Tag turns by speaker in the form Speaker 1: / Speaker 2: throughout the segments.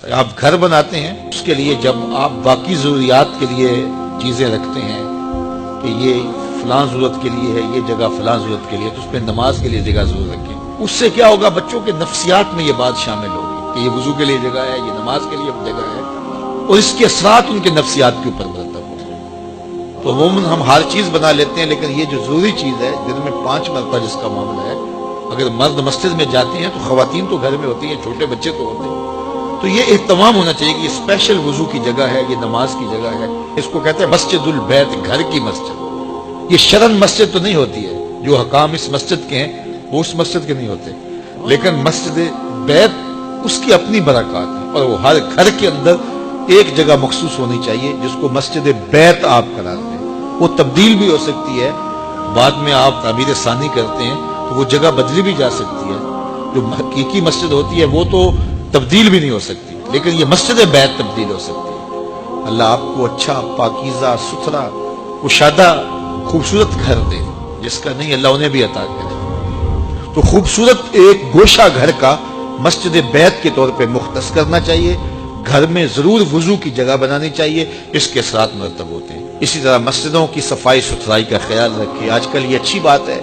Speaker 1: آپ گھر بناتے ہیں، اس کے لیے جب آپ باقی ضروریات کے لیے چیزیں رکھتے ہیں کہ یہ فلاں ضرورت کے لیے ہے، یہ جگہ فلاں ضرورت کے لیے، تو اس پہ نماز کے لیے جگہ ضرور رکھیں۔ اس سے کیا ہوگا، بچوں کے نفسیات میں یہ بات شامل ہوگی کہ یہ وضو کے لیے جگہ ہے، یہ نماز کے لیے جگہ ہے، اور اس کے اثرات ان کے نفسیات کے اوپر مرتب ہوں گے۔ تو عموماً ہم ہر چیز بنا لیتے ہیں، لیکن یہ جو ضروری چیز ہے دن میں 5 مرتبہ جس کا معاملہ ہے، اگر مرد مسجد میں جاتے ہیں تو خواتین تو گھر میں ہوتی ہیں، چھوٹے بچے تو ہوتے ہیں، تو یہ اہتمام ہونا چاہیے کہ یہ اسپیشل وضو کی جگہ ہے، یہ نماز کی جگہ ہے۔ اس کو کہتے ہیں مسجد البیت، گھر کی مسجد۔ یہ شرن مسجد تو نہیں ہوتی ہے، جو حکام اس مسجد کے ہیں وہ اس مسجد کے نہیں ہوتے، لیکن مسجد بیت اس کی اپنی برکات ہے، اور وہ ہر گھر کے اندر ایک جگہ مخصوص ہونی چاہیے جس کو مسجد بیت آپ قرار دیں۔ وہ تبدیل بھی ہو سکتی ہے، بعد میں آپ تعمیر ثانی کرتے ہیں تو وہ جگہ بدلی بھی جا سکتی ہے۔ جو حقیقی مسجد ہوتی ہے وہ تو تبدیل بھی نہیں ہو سکتی، لیکن یہ مسجد بیت تبدیل ہو سکتی ہے۔ اللہ آپ کو اچھا، پاکیزہ، ستھرا، کشادہ، خوبصورت گھر دے، جس کا نہیں اللہ انہیں بھی عطا کرے۔ تو خوبصورت ایک گوشہ گھر کا مسجد بیت کے طور پہ مختص کرنا چاہیے، گھر میں ضرور وضو کی جگہ بنانی چاہیے، اس کے اثرات مرتب ہوتے ہیں۔ اسی طرح مسجدوں کی صفائی ستھرائی کا خیال رکھیں۔ آج کل یہ اچھی بات ہے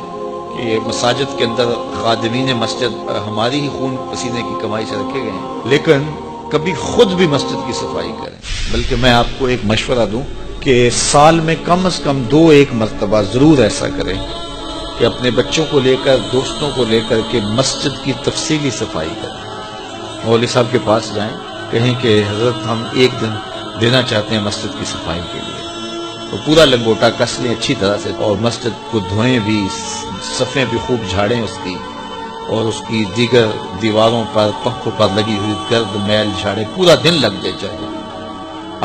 Speaker 1: کہ مساجد کے اندر خادمین مسجد ہماری ہی خون پسینے کی کمائی سے رکھے گئے ہیں، لیکن کبھی خود بھی مسجد کی صفائی کریں۔ بلکہ میں آپ کو ایک مشورہ دوں کہ سال میں کم از کم 2-1 مرتبہ ضرور ایسا کریں کہ اپنے بچوں کو لے کر، دوستوں کو لے کر کے مسجد کی تفصیلی صفائی کریں۔ مولوی صاحب کے پاس جائیں، کہیں کہ حضرت ہم ایک دن دینا چاہتے ہیں مسجد کی صفائی کے لیے، تو پورا لنگوٹا کس لیں اچھی طرح سے، اور مسجد کو دھوئیں بھی، صفیں بھی خوب جھاڑیں اس کی، اور اس کی دیگر دیواروں پر، پنکھوں پر لگی ہوئی گرد میل جھاڑیں، پورا دن لگ جائے چاہیے۔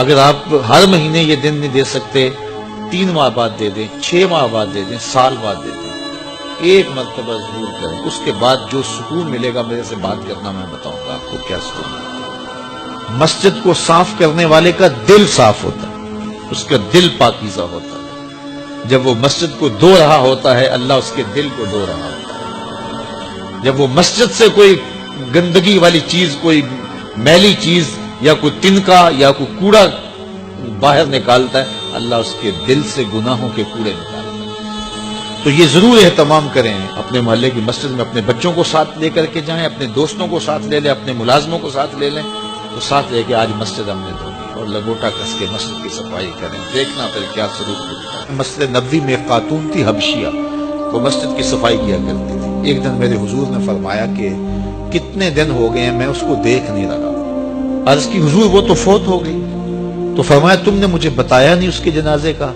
Speaker 1: اگر آپ ہر مہینے یہ دن نہیں دے سکتے، 3 ماہ بعد دے دیں، 6 ماہ بعد دے دیں، سال بعد دے دیں، ایک مرتبہ ضرور کریں۔ اس کے بعد جو سکون ملے گا، میرے سے بات کرنا، میں بتاؤں گا آپ کو کیا سکون ہے۔ مسجد کو صاف کرنے والے کا دل صاف ہوتا ہے، اس کا دل پاکیزہ ہوتا ہے۔ جب وہ مسجد کو دھو رہا ہوتا ہے، اللہ اس کے دل کو دھو رہا ہوتا ہے۔ جب وہ مسجد سے کوئی گندگی والی چیز، کوئی میلی چیز یا کوئی تنکا یا کوئی کوڑا باہر نکالتا ہے، اللہ اس کے دل سے گناہوں کے کوڑے نکالتا ہے۔ تو یہ ضرور اہتمام کریں، اپنے محلے کی مسجد میں اپنے بچوں کو ساتھ لے کر کے جائیں، اپنے دوستوں کو ساتھ لے لیں، اپنے ملازموں کو ساتھ لے لیں، تو ساتھ لے کے آج مسجد ہم نے دھونی، اور لگوٹا کس کے مسجد کی صفائی کریں، دیکھنا پھر کیا سلوک ملتا ہے۔ مسجد نبوی میں ایک خاتون تھی حبشیہ، وہ مسجد کی صفائی کیا کرتی تھی۔ ایک دن میرے حضور نے فرمایا کہ کتنے دن ہو گئے ہیں میں اس کو دیکھ نہیں رہا۔ عرض کی حضور وہ تو فوت ہو گئی، تو فرمایا تم نے مجھے بتایا نہیں اس کے جنازے کا۔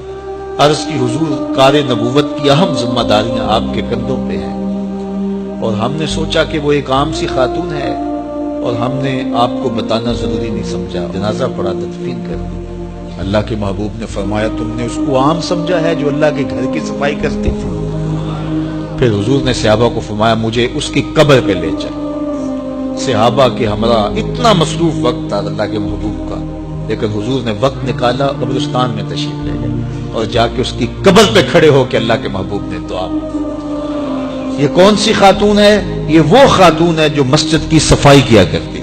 Speaker 1: عرض کی حضور کار نبوت کی اہم ذمہ داریاں آپ کے کندھوں پہ ہیں، اور ہم نے سوچا کہ وہ ایک عام سی خاتون ہے، اور ہم نے آپ کو بتانا ضروری نہیں سمجھا، جنازہ پڑا، تدفین کر دی۔ اللہ کے محبوب نے فرمایا تم نے اس کو عام سمجھا ہے جو اللہ کے گھر کی صفائی کرتی تھی۔ پھر حضور نے صحابہ کو فرمایا مجھے اس کی قبر پہ لے چل۔ صحابہ کے ہمراہ اتنا مصروف وقت تھا اللہ کے محبوب کا، لیکن حضور نے وقت نکالا، قبرستان میں تشریف لے گئے، اور جا کے اس کی قبر پہ کھڑے ہو کے اللہ کے محبوب نے دعا کی۔ یہ کون سی خاتون ہے؟ یہ وہ خاتون ہے جو مسجد کی صفائی کیا کرتی